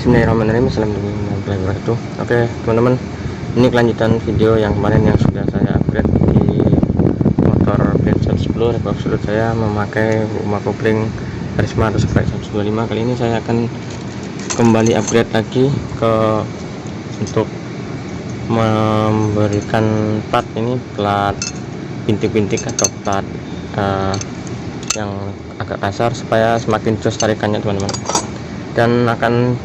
Bismillahirrahmanirrahim. Assalamualaikum warahmatullahi wabarakatuh. Oke teman-teman, ini kelanjutan video yang kemarin yang sudah saya upgrade di motor B110 rev absolute. Saya memakai rumah kopling Karisma atau Sprite 125. Kali ini saya akan kembali upgrade lagi untuk memberikan plat ini, plat bintik-bintik atau plat yang agak kasar supaya semakin jos tarikannya teman-teman, dan akan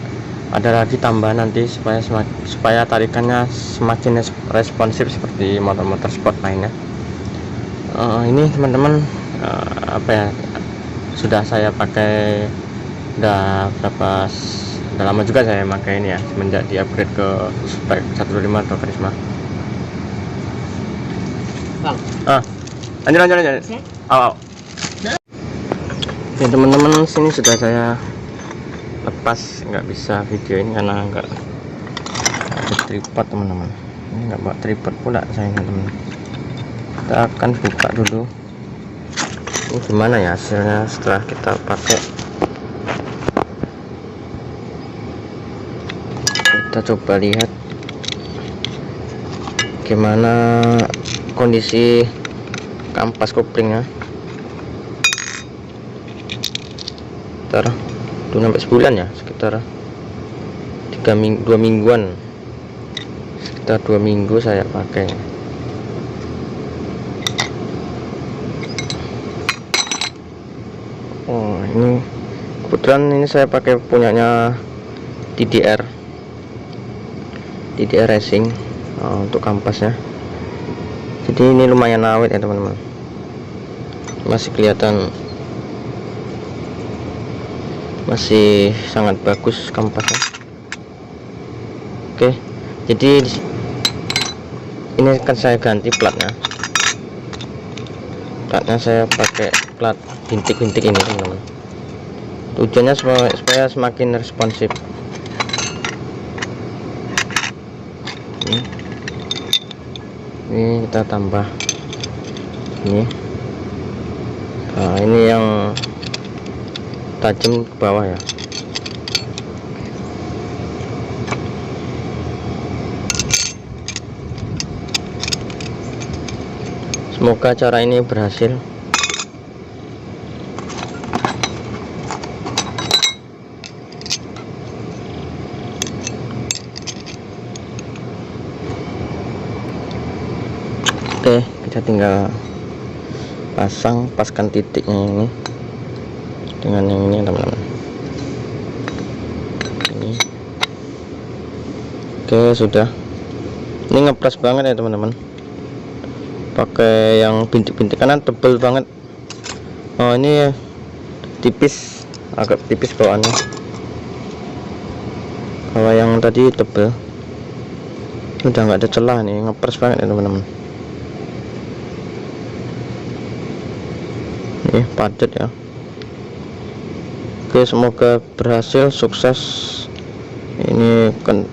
ada lagi tambahan nanti supaya tarikannya semakin responsif seperti motor-motor sport lainnya. Ini teman-teman, sudah saya pakai udah lama juga saya pakai ini ya, semenjak di upgrade ke Sprite 125 atau Karisma. Lanjut. Oke teman-teman, sini sudah saya lepas, nggak bisa video ini karena nggak ada tripod teman-teman. Ini nggak bawa tripod pula saya teman-teman. Kita akan buka dulu ini gimana ya hasilnya setelah kita pakai. Kita coba lihat gimana kondisi kampas koplingnya. Sekitar 2 sampai sebulan ya, sekitar 2 mingguan, sekitar 2 minggu saya pakai. Ini kebetulan ini saya pakai punyanya DDR Racing untuk kampasnya, jadi ini lumayan awet ya teman-teman, masih kelihatan masih sangat bagus kampasnya. Oke, jadi ini akan saya ganti platnya saya pakai plat bintik-bintik ini teman-teman. Tujuannya supaya semakin responsif. Ini kita tambah ini. Nah, ini yang tajam ke bawah ya. Semoga cara ini berhasil. Oke, kita tinggal paskan titiknya ini dengan yang ini teman-teman. Ini oke, sudah. Ini ngepres banget ya teman-teman, pakai yang bintik-bintik karena tebel banget. Ini ya tipis, agak tipis bawaannya. Kalau yang tadi tebel, udah nggak ada celah nih, ngepres banget ya teman-teman. Ini padat ya. Oke, semoga berhasil, sukses ini kan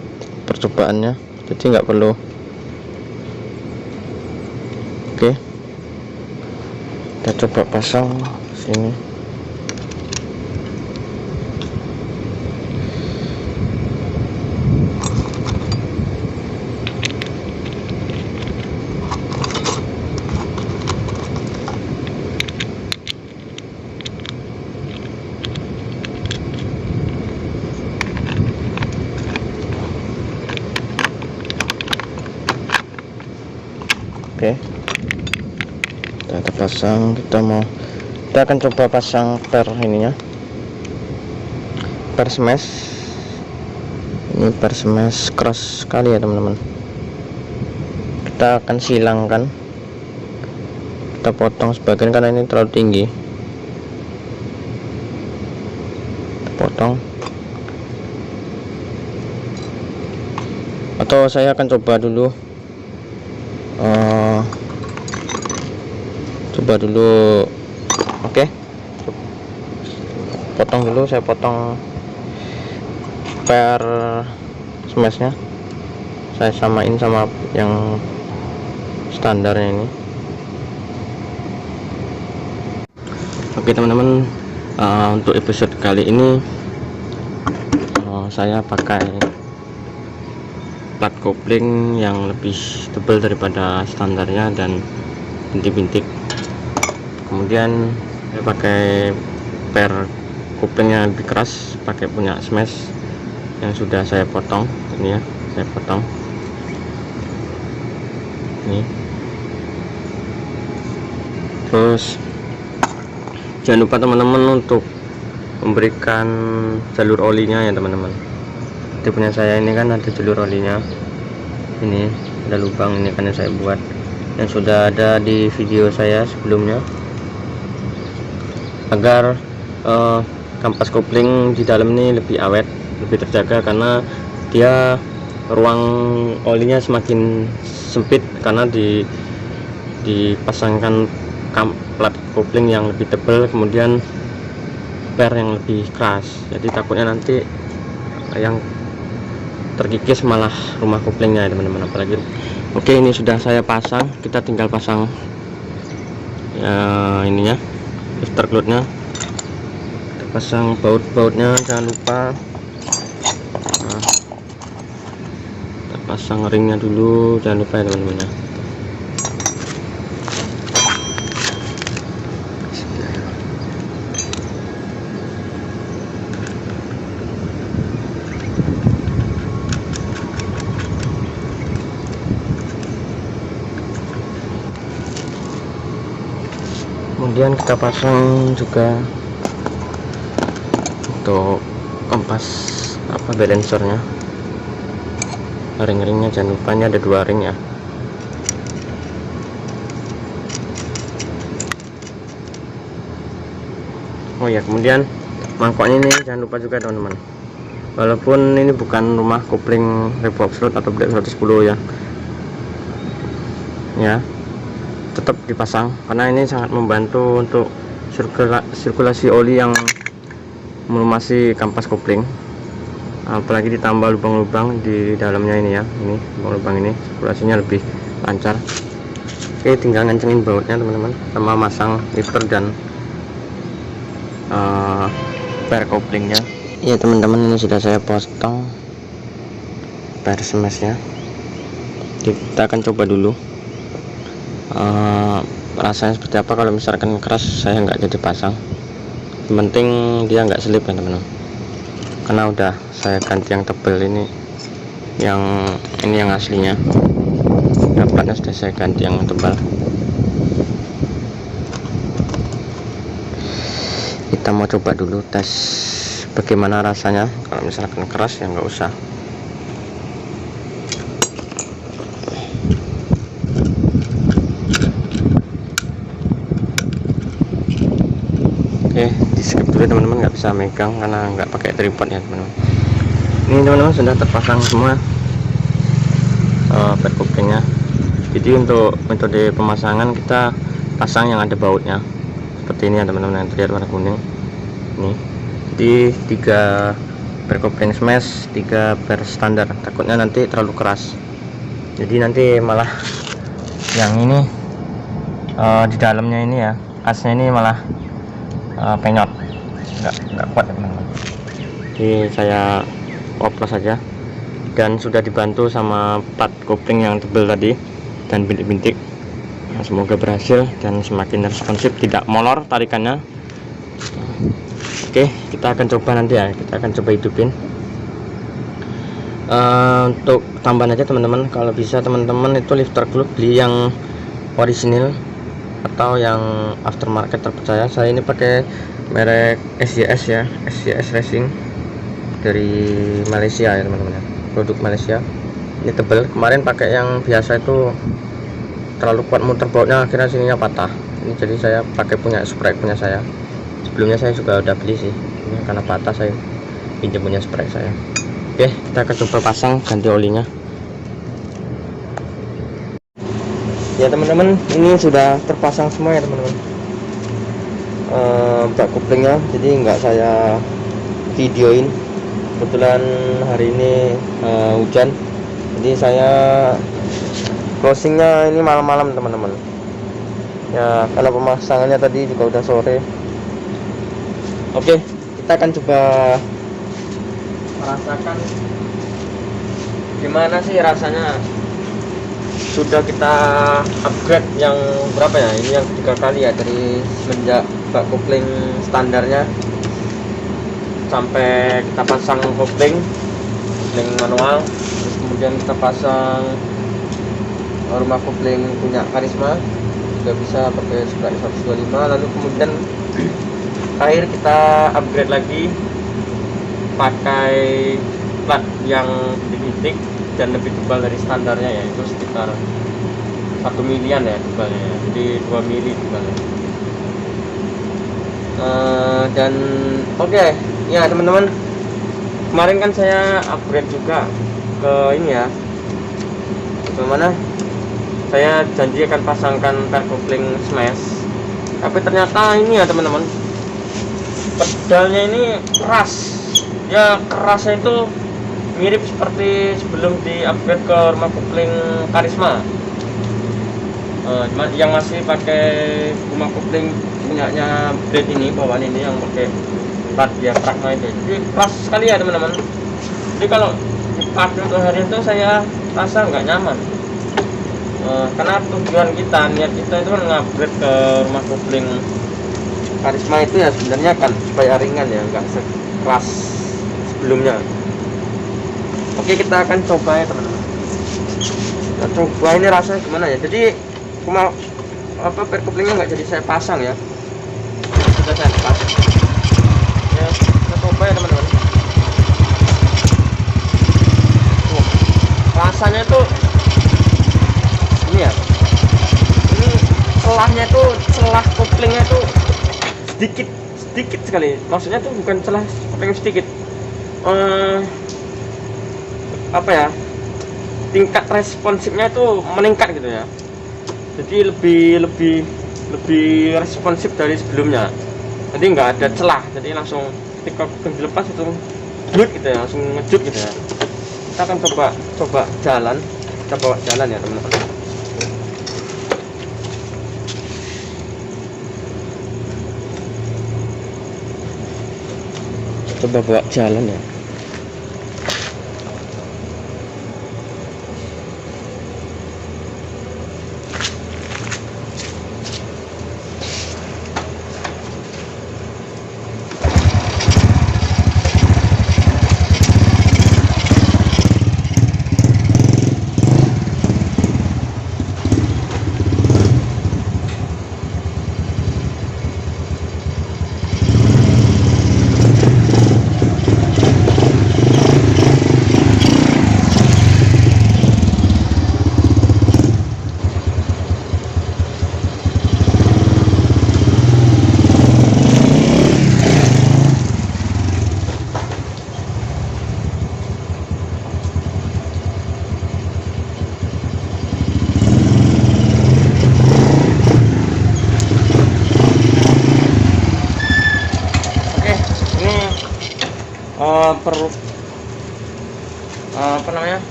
percobaannya, jadi nggak perlu. Oke, kita coba pasang sini. Oke, kita pasang. Kita akan coba pasang per ininya, per smash. Ini per smash keras sekali ya teman-teman. Kita akan silangkan, kita potong sebagian karena ini terlalu tinggi. Kita potong, atau saya akan coba dulu oke, potong dulu. Saya potong per smashnya, saya samain sama yang standarnya ini. Oke teman-teman, untuk episode kali ini saya pakai plat kopling yang lebih tebal daripada standarnya dan bintik-bintik. Kemudian saya pakai per koplingnya lebih keras, pakai punya smash yang sudah saya potong. Ini ya, saya potong ini. Terus jangan lupa teman-teman untuk memberikan jalur olinya ya teman-teman. Di punya saya ini kan ada jalur olinya, ini ada lubang ini kan yang saya buat, yang sudah ada di video saya sebelumnya, agar kampas kopling di dalam ini lebih awet, lebih terjaga, karena dia ruang olinya semakin sempit karena dipasangkan plat kopling yang lebih tebal, kemudian per yang lebih keras. Jadi takutnya nanti yang terkikis malah rumah koplingnya ya teman-teman. Apalagi oke, ini sudah saya pasang, kita tinggal pasang ya ininya, lifter clothnya. Kita pasang baut-bautnya, jangan lupa. Nah, kita pasang ringnya dulu, jangan lupa ya teman-teman ya. Kemudian kita pasang juga untuk kampas balancernya, ring-ringnya jangan lupa, ini ada 2 ring ya. Oh ya, kemudian mangkoknya ini jangan lupa juga teman-teman, walaupun ini bukan rumah kopling Revolve Slot atau Black 110 ya, tetap dipasang karena ini sangat membantu untuk sirkulasi oli yang melumasi kampas kopling. Apalagi ditambah lubang-lubang di dalamnya ini ya, ini lubang-lubang ini sirkulasinya lebih lancar. Oke, tinggal ngencengin bautnya teman-teman, sama masang lifter dan per koplingnya. Ya teman-teman, ini sudah saya potong per smashnya. Kita akan coba dulu rasanya seperti apa. Kalau misalkan keras saya nggak jadi pasang, yang penting dia nggak selip ya teman-teman, karena udah saya ganti yang tebel ini, yang aslinya, dapatnya sudah saya ganti yang tebal. Kita mau coba dulu tes bagaimana rasanya. Kalau misalkan keras ya nggak usah. Oke, di skip dulu teman-teman, nggak bisa megang karena nggak pakai tripod ya teman-teman. Ini teman-teman sudah terpasang semua per koplingnya. Jadi untuk metode pemasangan kita pasang yang ada bautnya seperti ini ya teman-teman, yang terlihat warna kuning ini. Jadi 3 per kopling smash, 3 per standar, takutnya nanti terlalu keras, jadi nanti malah yang ini di dalamnya ini ya, asnya ini malah penyot, nggak kuat ya teman-teman. Jadi saya oplos saja, dan sudah dibantu sama plat kopling yang tebal tadi dan bintik-bintik. Nah, semoga berhasil dan semakin responsif, tidak molor tarikannya. Oke, kita akan coba nanti ya, kita akan coba hidupin. Untuk tambahan aja teman-teman, kalau bisa teman-teman itu lifter club beli yang orisinil atau yang aftermarket terpercaya. Saya ini pakai merek SYS ya, SYS Racing dari Malaysia ya teman-teman, produk Malaysia. Ini tebal, kemarin pakai yang biasa itu terlalu kuat muter bautnya, akhirnya sininya patah. Ini jadi saya pakai punya sprek punya saya. Sebelumnya saya juga udah beli sih, ini karena patah saya pinjam punya sprek saya. Oke, kita akan coba pasang ganti olinya ya teman-teman. Ini sudah terpasang semua ya teman-teman, bak koplingnya, jadi nggak saya videoin. Kebetulan hari ini hujan, jadi saya closingnya ini malam-malam teman-teman ya, karena pemasangannya tadi juga udah sore. Oke, kita akan coba merasakan gimana sih rasanya. Sudah kita upgrade yang berapa ya, ini yang 3 kali ya, dari semenjak bak kopling standarnya sampai kita pasang kopling manual, terus kemudian kita pasang rumah kopling punya Karisma juga bisa pakai spray 125, lalu kemudian akhir kita upgrade lagi pakai plat yang bintik dan lebih tebal dari standarnya, yaitu sekitar 1 milian ya tebalnya ya. Jadi 2 mili tebalnya. Dan oke, ya teman-teman, kemarin kan saya upgrade juga ke ini ya, bagaimana saya janji akan pasangkan per kopling smash, tapi ternyata ini ya teman-teman, pedalnya ini keras ya, kerasnya itu mirip seperti sebelum di upgrade ke rumah kopling Karisma. Yang masih pakai rumah kopling punyanya brand ini, bawaan ini yang pakai plat diafragma itu, jadi keras sekali ya teman-teman. Jadi kalau dipakai untuk hari itu saya rasa nggak nyaman, karena tujuan kita, niat kita itu kan ngupgrade ke rumah kopling Karisma itu ya sebenarnya kan supaya ringan ya, nggak sekeras sebelumnya. Oke, kita akan coba ya teman-teman. Kita coba ini rasanya gimana ya. Jadi cuma per koplingnya nggak jadi saya pasang ya, sudah saya pasang ya. Kita coba ya teman-teman. Rasanya tuh ini ya, ini celahnya tuh, celah koplingnya tuh sedikit sekali. Maksudnya tuh bukan celah kopling sedikit, apa ya, tingkat responsifnya itu meningkat gitu ya. Jadi lebih responsif dari sebelumnya. Jadi nggak ada celah, jadi langsung ketika dilepas itu blut gitu ya, langsung ngejuk gitu ya. Kita akan coba jalan, kita bawa jalan ya teman-teman. Coba bawa jalan ya.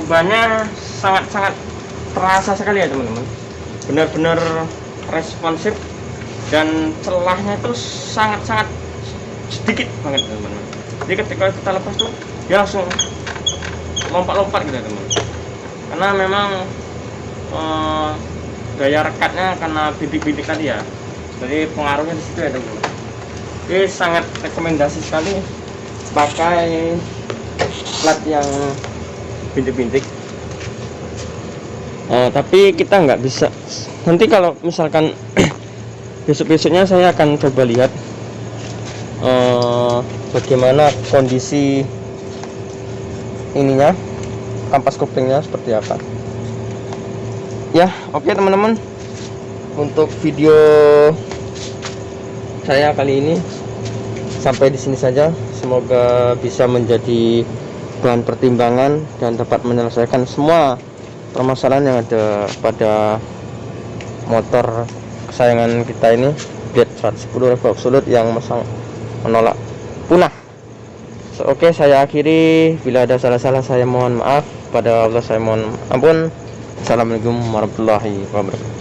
Perubahannya sangat terasa sekali ya teman-teman, benar-benar responsif dan celahnya itu sangat sedikit banget teman-teman. Jadi ketika kita lepas tuh dia langsung lompat-lompat gitu teman-teman, karena memang daya rekatnya karena bintik-bintik tadi ya, jadi pengaruhnya di situ ya teman-teman. Jadi sangat rekomendasi sekali pakai plat yang bintik-bintik. Tapi kita nggak bisa, nanti kalau misalkan besok-besoknya saya akan coba lihat bagaimana kondisi ininya, kampas koplingnya seperti apa ya. Oke teman-teman, untuk video saya kali ini sampai di sini saja. Semoga bisa menjadi bahan pertimbangan dan dapat menyelesaikan semua permasalahan yang ada pada motor kesayangan kita ini, Blade 110 Revo Absolute yang menolak punah. Oke, saya akhiri. Bila ada salah-salah saya mohon maaf, pada Allah saya mohon ampun. Assalamualaikum warahmatullahi wabarakatuh.